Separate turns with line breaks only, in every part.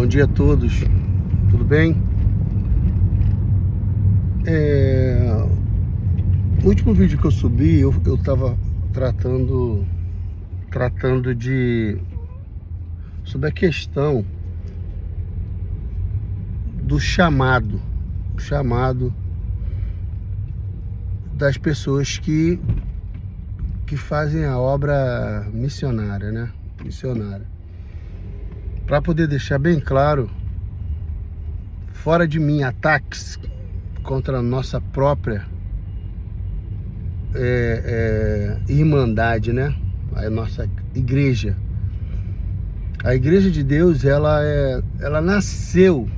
Bom dia a todos, tudo bem? No último vídeo que eu subi, eu tava tratando sobre a questão do chamado das pessoas que fazem a obra missionária, né? Para poder deixar bem claro, fora de mim ataques contra a nossa própria irmandade, né? A nossa igreja. A igreja de Deus, ela nasceu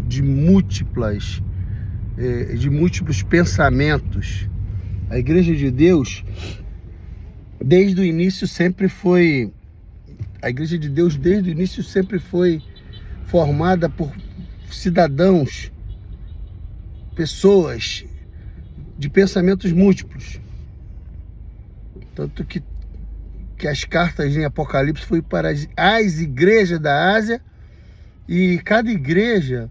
de múltiplos pensamentos. A igreja de Deus, desde o início sempre foi formada por cidadãos, pessoas de pensamentos múltiplos. Tanto que as cartas em Apocalipse foi para as igrejas da Ásia, e cada igreja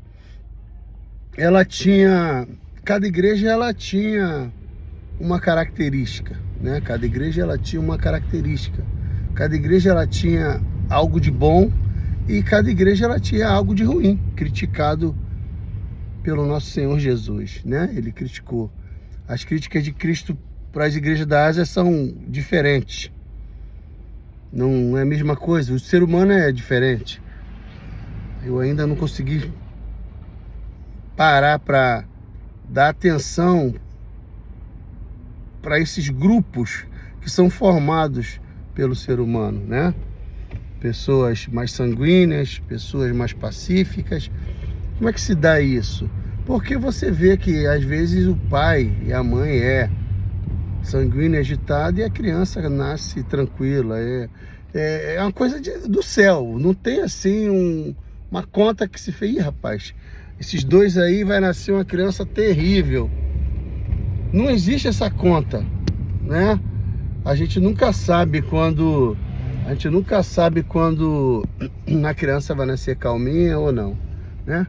ela tinha uma característica, né? Cada igreja ela tinha algo de bom, e cada igreja ela tinha algo de ruim, criticado pelo nosso Senhor Jesus, né? Ele criticou. As críticas de Cristo para as igrejas da Ásia são diferentes. Não é a mesma coisa. O ser humano é diferente. Eu ainda não consegui parar para dar atenção para esses grupos que são formados pelo ser humano, né? Pessoas mais sanguíneas, pessoas mais pacíficas. Como é que se dá isso? Porque você vê que às vezes o pai e a mãe é sanguíneo, agitado, e a criança nasce tranquila. É uma coisa do céu. Não tem assim uma conta que se fez. Ih, rapaz, esses dois aí vai nascer uma criança terrível. Não existe essa conta, né? A gente nunca sabe quando a criança vai nascer calminha ou não, né?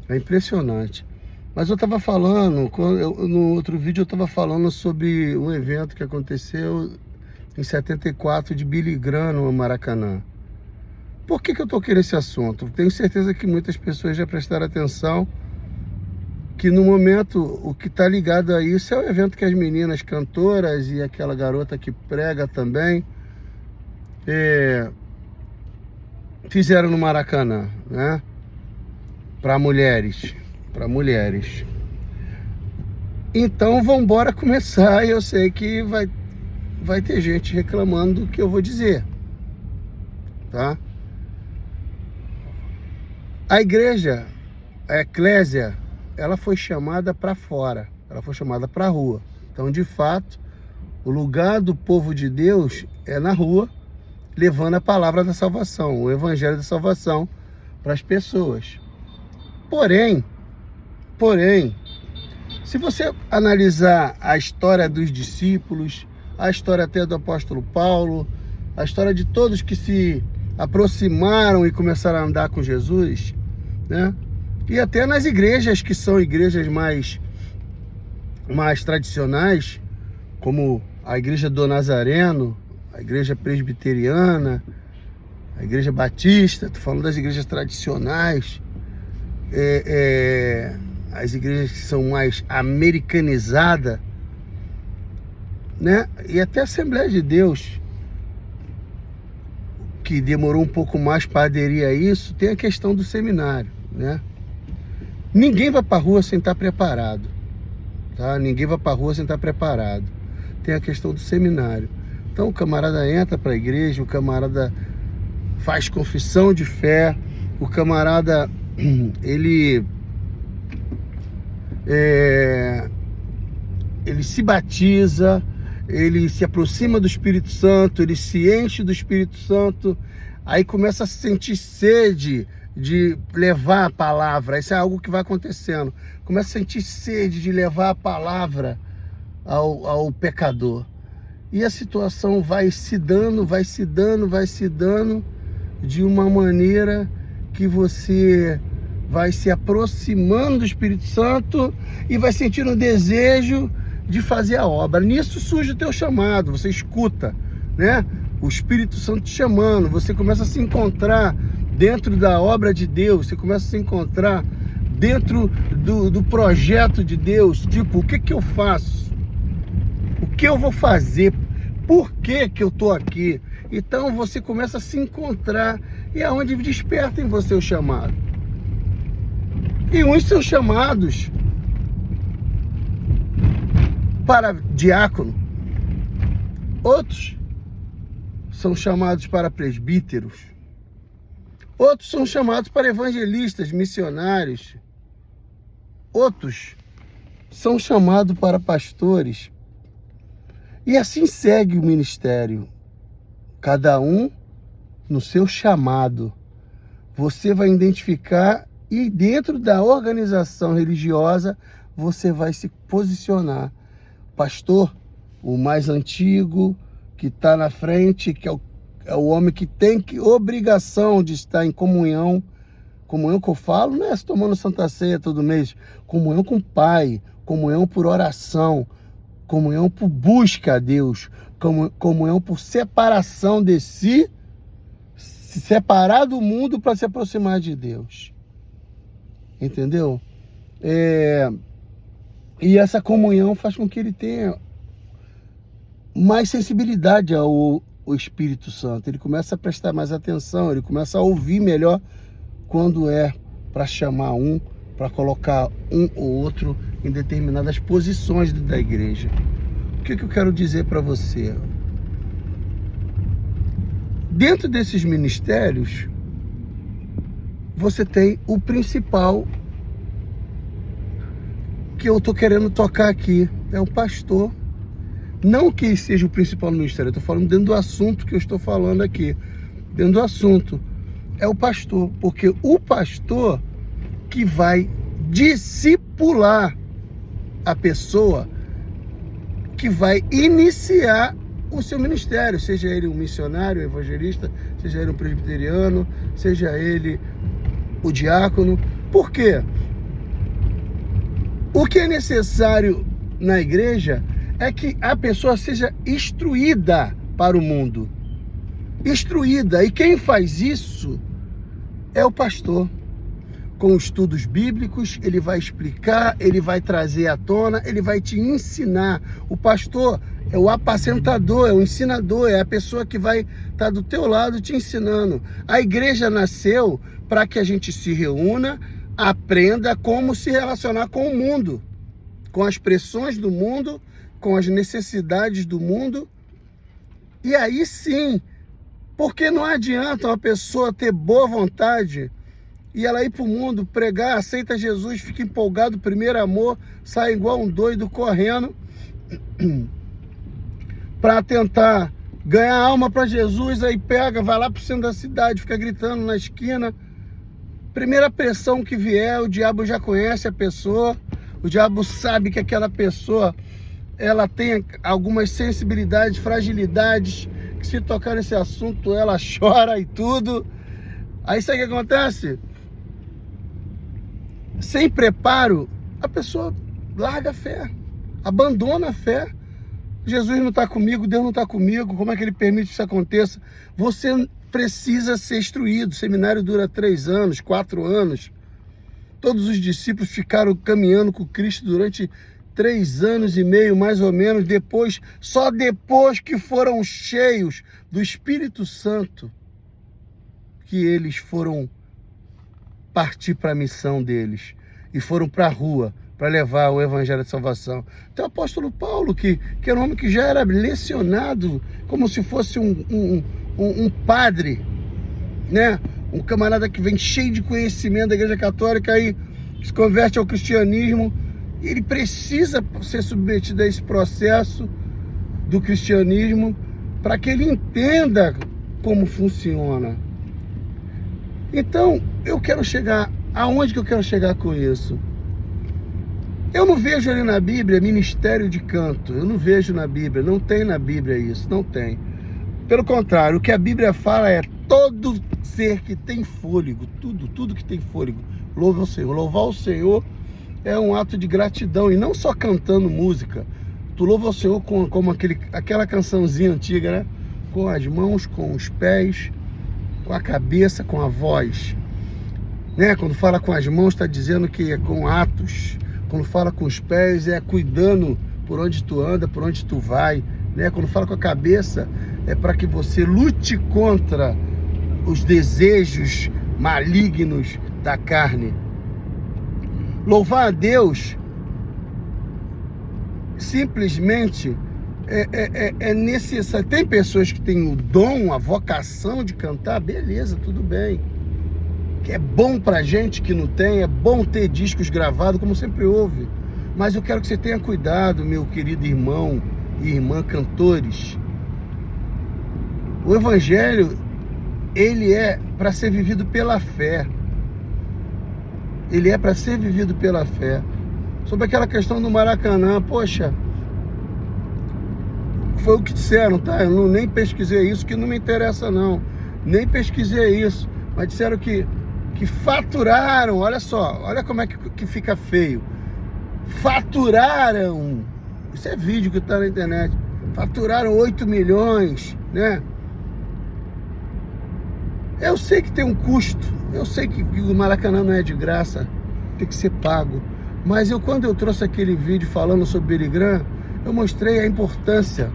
É impressionante. Mas eu estava falando, no outro vídeo eu estava falando sobre um evento que aconteceu em 74 de Billy Graham no Maracanã. Por que eu toquei nesse assunto? Tenho certeza que muitas pessoas já prestaram atenção que no momento o que está ligado a isso é o evento que as meninas cantoras e aquela garota que prega também fizeram no Maracanã, né? Para mulheres. Então vamos embora começar. Eu sei que vai ter gente reclamando do que eu vou dizer, tá? A igreja, a eclésia, ela foi chamada para fora, ela foi chamada para a rua. Então, de fato, o lugar do povo de Deus é na rua, levando a palavra da salvação, o evangelho da salvação para as pessoas. Porém, se você analisar a história dos discípulos, a história até do apóstolo Paulo, a história de todos que se aproximaram e começaram a andar com Jesus, né? E até nas igrejas que são igrejas mais tradicionais, como a igreja do Nazareno, a igreja presbiteriana, a igreja batista, estou falando das igrejas tradicionais, as igrejas que são mais americanizadas, né? E até a Assembleia de Deus, que demorou um pouco mais para aderir a isso, tem a questão do seminário, né? Ninguém vai para a rua sem estar preparado, tá? Ninguém vai para a rua sem estar preparado. Tem a questão do seminário. Então o camarada entra para a igreja, o camarada faz confissão de fé, o camarada ele se batiza, ele se aproxima do Espírito Santo, ele se enche do Espírito Santo, aí começa a sentir sede de levar a palavra. Isso é algo que vai acontecendo. Começa a sentir sede de levar a palavra ao pecador. E a situação vai se dando de uma maneira que você vai se aproximando do Espírito Santo e vai sentindo o desejo de fazer a obra. Nisso surge o teu chamado, você escuta, né? O Espírito Santo te chamando, você começa a se encontrar dentro da obra de Deus, você começa a se encontrar dentro do projeto de Deus. Tipo, o que eu faço? O que eu vou fazer? Por que eu estou aqui? Então você começa a se encontrar e é onde desperta em você o chamado. E uns são chamados para diácono, outros são chamados para presbíteros, outros são chamados para evangelistas, missionários, outros são chamados para pastores. E assim segue o ministério, cada um no seu chamado. Você vai identificar e dentro da organização religiosa você vai se posicionar. Pastor, o mais antigo, que está na frente, que é o homem que tem obrigação de estar em comunhão. Comunhão que eu falo não é tomando Santa Ceia todo mês. Comunhão com o Pai, comunhão por oração, comunhão por busca a Deus, comunhão por separação de si, se separar do mundo para se aproximar de Deus. Entendeu? E essa comunhão faz com que ele tenha mais sensibilidade ao Espírito Santo. Ele começa a prestar mais atenção, ele começa a ouvir melhor quando é para chamar um, para colocar um ou outro em determinadas posições da igreja. O que eu quero dizer para você? Dentro desses ministérios, você tem o principal que eu estou querendo tocar aqui, é o pastor. Não que seja o principal no ministério, eu estou falando dentro do assunto que eu estou falando aqui. Dentro do assunto, é o pastor, porque o pastor que vai discipular a pessoa que vai iniciar o seu ministério, seja ele um missionário, um evangelista, seja ele um presbiteriano, seja ele o diácono. Por quê? O que é necessário na igreja é que a pessoa seja instruída para o mundo. Instruída. E quem faz isso é o pastor. Com estudos bíblicos, ele vai explicar, ele vai trazer à tona, ele vai te ensinar. O pastor é o apacentador, é o ensinador, é a pessoa que vai estar do teu lado te ensinando. A igreja nasceu para que a gente se reúna, aprenda como se relacionar com o mundo, com as pressões do mundo, com as necessidades do mundo. E aí sim, porque não adianta uma pessoa ter boa vontade e ela ir para o mundo, pregar, aceita Jesus, fica empolgado, primeiro amor, sai igual um doido correndo para tentar ganhar alma para Jesus, aí pega, vai lá para o centro da cidade, fica gritando na esquina. Primeira pressão que vier, o diabo já conhece a pessoa, o diabo sabe que aquela pessoa ela tem algumas sensibilidades, fragilidades, que se tocar nesse assunto ela chora e tudo. Aí sabe o que acontece? Sem preparo, a pessoa larga a fé, abandona a fé. Jesus não está comigo, Deus não está comigo, como é que ele permite que isso aconteça? Você precisa ser instruído. O seminário dura 3 anos, 4 anos. Todos os discípulos ficaram caminhando com Cristo durante 3 anos e meio, mais ou menos. Depois, só depois que foram cheios do Espírito Santo, que eles foram partir para a missão deles e foram para a rua para levar o evangelho de salvação. Então o apóstolo Paulo, que era um homem que já era lecionado como se fosse um padre, né? Um camarada que vem cheio de conhecimento da igreja católica e se converte ao cristianismo. Ele precisa ser submetido a esse processo do cristianismo para que ele entenda como funciona. Então, eu quero chegar... Aonde que eu quero chegar com isso? Eu não vejo ali na Bíblia ministério de canto. Eu não vejo na Bíblia. Não tem na Bíblia isso. Não tem. Pelo contrário, o que a Bíblia fala é todo ser que tem fôlego, tudo que tem fôlego, louva o Senhor. Louvar o Senhor é um ato de gratidão, e não só cantando música. Tu louva o Senhor como aquela cançãozinha antiga, né? Com as mãos, com os pés, com a cabeça, com a voz, né? Quando fala com as mãos, está dizendo que é com atos. Quando fala com os pés, é cuidando por onde tu anda, por onde tu vai, né? Quando fala com a cabeça, é para que você lute contra os desejos malignos da carne. Louvar a Deus simplesmente é necessário. Tem pessoas que têm o dom, a vocação de cantar, beleza, tudo bem. Que é bom pra gente que não tem, é bom ter discos gravados, como sempre houve. Mas eu quero que você tenha cuidado, meu querido irmão e irmã cantores. O Evangelho, ele é para ser vivido pela fé. Ele é para ser vivido pela fé. Sobre aquela questão do Maracanã, poxa, foi o que disseram, tá? Eu nem pesquisei isso, que não me interessa não. Nem pesquisei isso. Mas disseram que faturaram, olha só, olha como é que fica feio. Faturaram, isso é vídeo que está na internet, faturaram 8 milhões, né? Eu sei que tem um custo, eu sei que o Maracanã não é de graça, tem que ser pago. Mas quando eu trouxe aquele vídeo falando sobre Billy Graham, eu mostrei a importância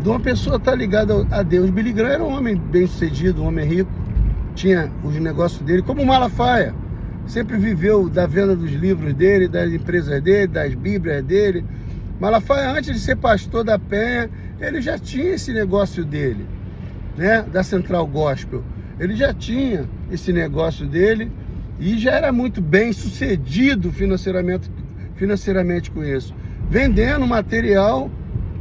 de uma pessoa estar ligada a Deus. Billy Graham era um homem bem sucedido, um homem rico, tinha os negócios dele, como Malafaia, sempre viveu da venda dos livros dele, das empresas dele, das bíblias dele. Malafaia, antes de ser pastor da Penha, ele já tinha esse negócio dele, né, da Central Gospel. Ele já tinha esse negócio dele e já era muito bem sucedido financeiramente com isso, vendendo material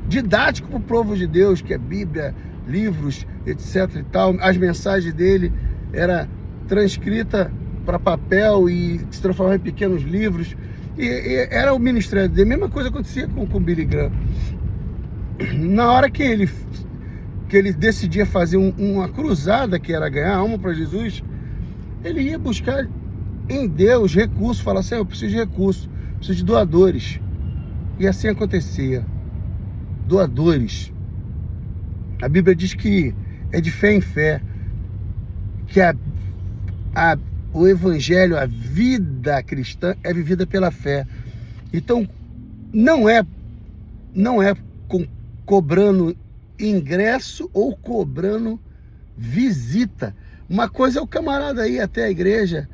didático para o povo de Deus, que é Bíblia, livros, etc e tal. As mensagens dele era transcrita para papel e se transformava em pequenos livros, e era o ministério dele. A mesma coisa acontecia com Billy Graham. Na hora que ele decidia fazer uma cruzada, que era ganhar alma para Jesus, ele ia buscar em Deus recursos, falar assim: eu preciso de recursos, preciso de doadores. E assim acontecia. Doadores. A Bíblia diz que é de fé em fé, que o Evangelho, a vida cristã é vivida pela fé. Então, não é cobrando ingresso ou cobrando visita. Uma coisa é o camarada ir até a igreja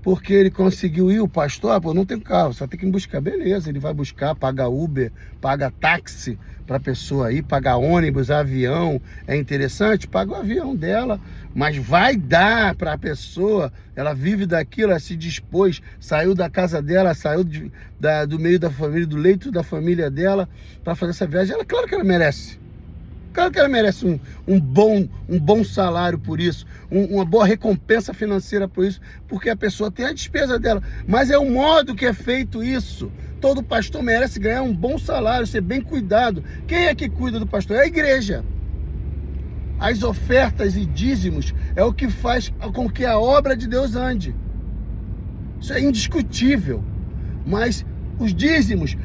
porque ele conseguiu ir, o pastor, pô, não tem carro, só tem que ir buscar. Beleza, ele vai buscar, paga Uber, paga táxi para a pessoa ir, paga ônibus, avião. É interessante? Paga o avião dela, mas vai dar para a pessoa, ela vive daquilo, ela se dispôs, saiu da casa dela, saiu do meio da família, do leito da família dela, para fazer essa viagem. Claro que ela merece. Claro que ela merece um bom salário por isso, uma boa recompensa financeira por isso, porque a pessoa tem a despesa dela. Mas é o modo que é feito isso. Todo pastor merece ganhar um bom salário, ser bem cuidado. Quem é que cuida do pastor? É a igreja. As ofertas e dízimos é o que faz com que a obra de Deus ande. Isso é indiscutível. Mas os dízimos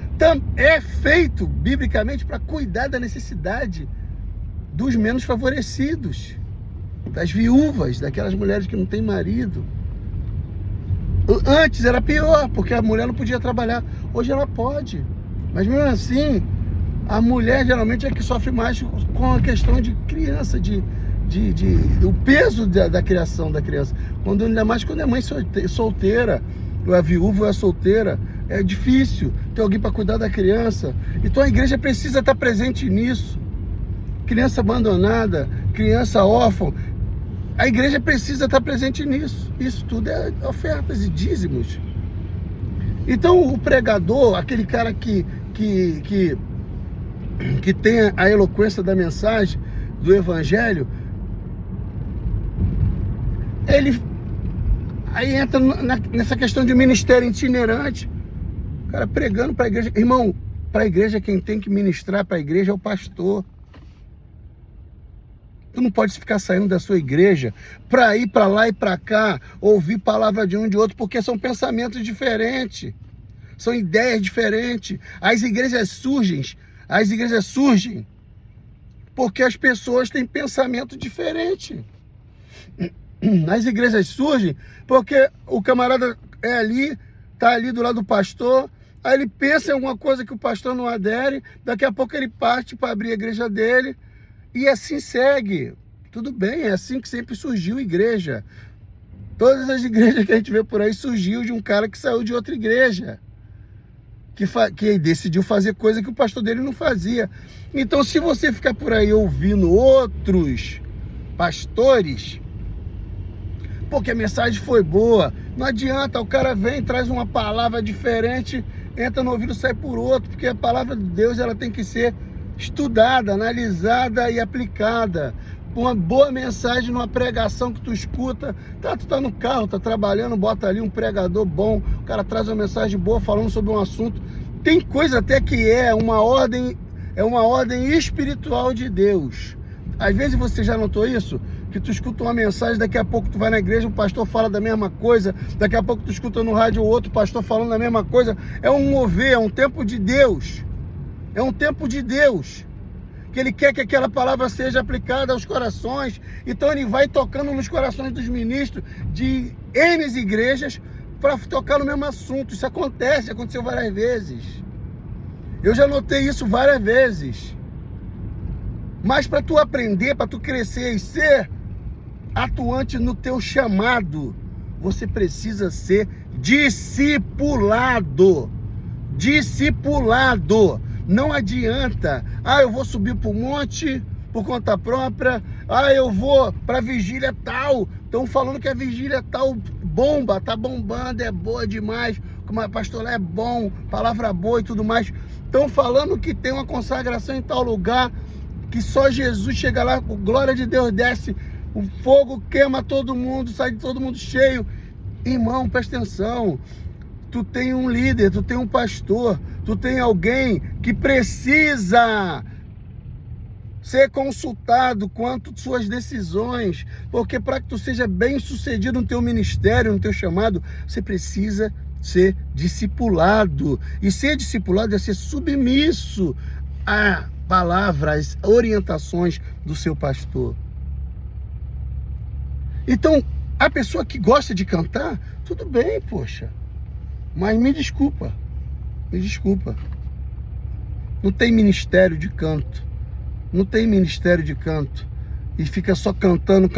é feito biblicamente para cuidar da necessidade dos menos favorecidos, das viúvas, daquelas mulheres que não têm marido. Antes era pior, porque a mulher não podia trabalhar. Hoje ela pode, mas mesmo assim a mulher geralmente é que sofre mais com a questão de criança, o peso da criação da criança. Ainda mais quando é mãe solteira, ou é viúva ou é solteira, é difícil ter alguém para cuidar da criança. Então a igreja precisa estar presente nisso. Criança abandonada, criança órfã, a igreja precisa estar presente nisso. Isso tudo é ofertas e dízimos. Então o pregador, aquele cara que tem a eloquência da mensagem do evangelho, ele aí entra nessa questão de ministério itinerante, o cara pregando para a igreja. Irmão, para a igreja quem tem que ministrar para a igreja é o pastor. Tu não pode ficar saindo da sua igreja para ir para lá e para cá, ouvir palavra de um e de outro, porque são pensamentos diferentes, são ideias diferentes. As igrejas surgem porque as pessoas têm pensamento diferente. As igrejas surgem porque o camarada tá ali do lado do pastor, aí ele pensa em alguma coisa que o pastor não adere, daqui a pouco ele parte para abrir a igreja dele, e assim segue. Tudo bem, é assim que sempre surgiu igreja. Todas as igrejas que a gente vê por aí surgiu de um cara que saiu de outra igreja, que decidiu fazer coisa que o pastor dele não fazia. Então, se você ficar por aí ouvindo outros pastores, porque a mensagem foi boa, não adianta, o cara vem, traz uma palavra diferente, entra no ouvido, sai por outro, porque a palavra de Deus ela tem que ser estudada, analisada e aplicada. Uma boa mensagem numa pregação que tu escuta, tu tá no carro, tá trabalhando, bota ali um pregador bom, o cara traz uma mensagem boa falando sobre um assunto. Tem coisa até que é uma ordem espiritual de Deus. Às vezes você já notou isso? Que tu escuta uma mensagem, daqui a pouco tu vai na igreja, o pastor fala da mesma coisa, daqui a pouco tu escuta no rádio outro pastor falando a mesma coisa. É um mover, é um tempo de Deus. É um tempo de Deus, que Ele quer que aquela palavra seja aplicada aos corações. Então Ele vai tocando nos corações dos ministros de N igrejas para tocar no mesmo assunto. Isso aconteceu várias vezes. Eu já notei isso várias vezes. Mas para tu aprender, para tu crescer e ser atuante no teu chamado, você precisa ser discipulado. Discipulado. Não adianta, eu vou subir para o monte por conta própria, eu vou para a vigília tal, estão falando que a vigília tal bomba, tá bombando, é boa demais, o pastor lá é bom, palavra boa e tudo mais. Estão falando que tem uma consagração em tal lugar, que só Jesus chega lá, a glória de Deus desce, o fogo queima todo mundo, sai de todo mundo cheio. Irmão, presta atenção. Tu tem um líder, tu tem um pastor, tu tem alguém que precisa ser consultado quanto às suas decisões, porque para que tu seja bem sucedido no teu ministério, no teu chamado, você precisa ser discipulado. E ser discipulado é ser submisso a palavras, orientações do seu pastor. Então, a pessoa que gosta de cantar, tudo bem, poxa. Mas me desculpa. Não tem ministério de canto. Não tem ministério de canto. E fica só cantando,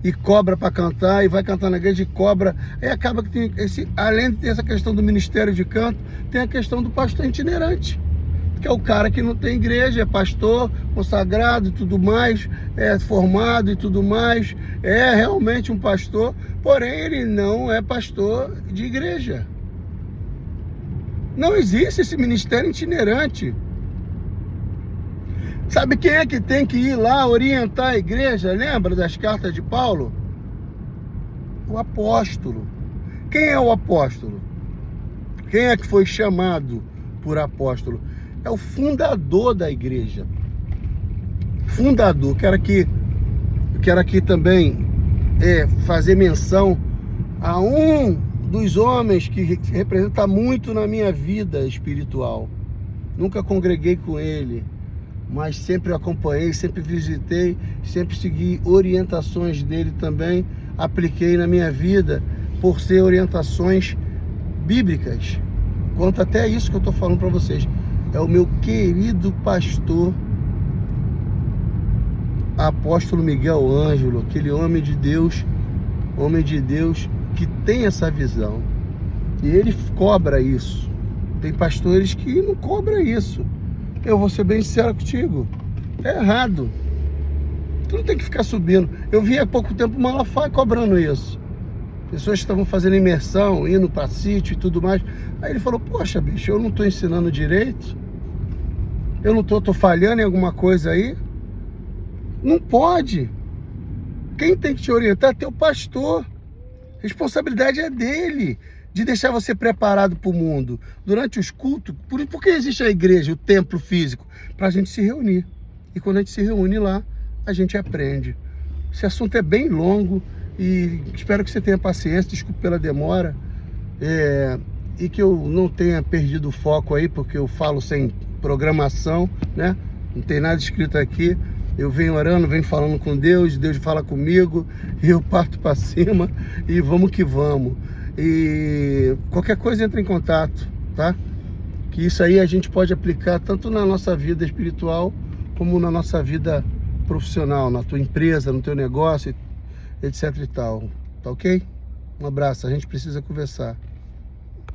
e cobra para cantar, e vai cantar na igreja e cobra. Aí acaba que tem além de ter essa questão do ministério de canto, tem a questão do pastor itinerante, que é o cara que não tem igreja, é pastor, consagrado e tudo mais, é formado e tudo mais, é realmente um pastor, porém ele não é pastor de igreja. Não existe esse ministério itinerante. Sabe quem é que tem que ir lá orientar a igreja? Lembra das cartas de Paulo? O apóstolo. Quem é o apóstolo? Quem é que foi chamado por apóstolo? É o fundador da igreja. Fundador. Quero aqui também fazer menção a um dos homens que representa muito na minha vida espiritual. Nunca congreguei com ele, mas sempre acompanhei, sempre visitei, sempre segui orientações dele também, apliquei na minha vida por ser orientações bíblicas. Quanto até isso que eu estou falando para vocês. É o meu querido pastor, apóstolo Miguel Ângelo, aquele homem de Deus que tem essa visão. E ele cobra isso. Tem pastores que não cobram isso. Eu vou ser bem sincero contigo. É errado. Tu não tem que ficar subindo. Eu vi há pouco tempo o Malafaia cobrando isso. Pessoas que estavam fazendo imersão, indo para sítio e tudo mais. Aí ele falou, poxa, bicho, eu não estou ensinando direito? Eu não tô falhando em alguma coisa aí? Não pode. Quem tem que te orientar é teu pastor. A responsabilidade é dele, de deixar você preparado para o mundo. Durante os cultos, por que existe a igreja, o templo físico? Para a gente se reunir. e quando a gente se reúne lá, a gente aprende. Esse assunto é bem longo e espero que você tenha paciência, desculpe pela demora, e que eu não tenha perdido o foco aí, porque eu falo sem programação, né? Não tem nada escrito aqui. Eu venho orando, venho falando com Deus, Deus fala comigo, e eu parto para cima e vamos que vamos. E qualquer coisa entra em contato, tá? Que isso aí a gente pode aplicar tanto na nossa vida espiritual como na nossa vida profissional, na tua empresa, no teu negócio, etc e tal. Tá ok? Um abraço, a gente precisa conversar.